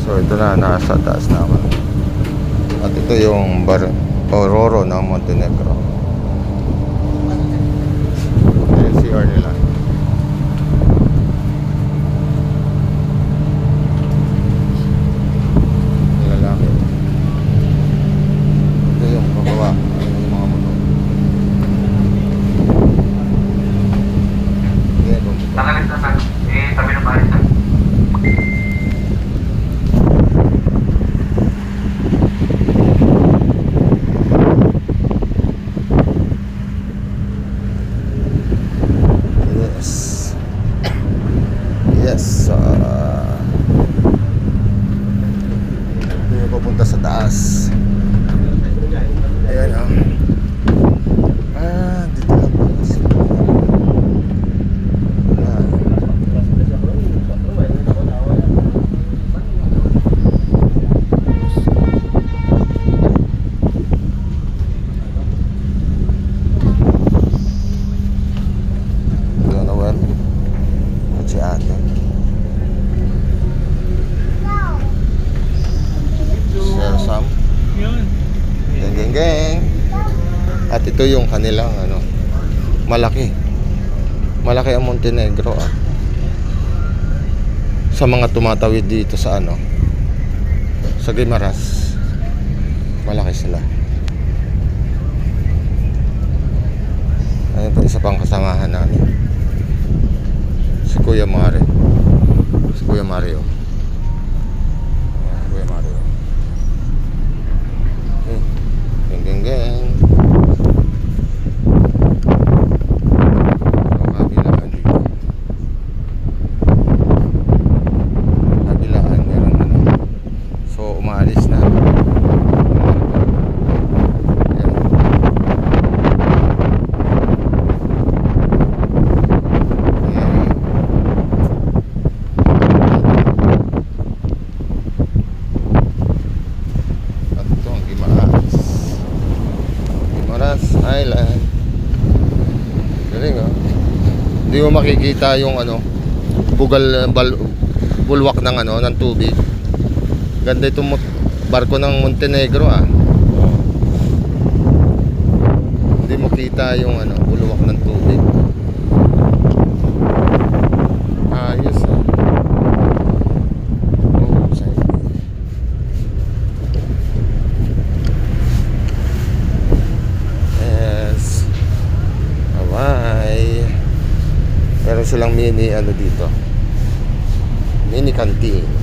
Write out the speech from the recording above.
So ito na, nasa taas naman. At ito yung Roro ng Montenegro. Ito yung CR nila. Lalaki. Ito yung bababa. Yung mga motor. Nakalit na tayo. Sabi ng bahay sa. Yes. Ito yung papunta sa taas. Ayan o. Dito lang pala siya. Geng. At ito yung kanilang malaki ang Montenegro sa mga tumatawid dito sa sa Guimaras. Malaki sila. Ayun pa, isa pang kasamahan namin, si Kuya Mario. Kuya Mario. Geng. Kabilaan dito. Kabilaan meron So umaalis na. Island. Galing Hindi mo makikita yung bulwak ng ng tubig. Ganda itong barko ng Montenegro Hindi mo kita yung bulwak ng tubig. Ayos Meron silang mini dito. Mini canteen.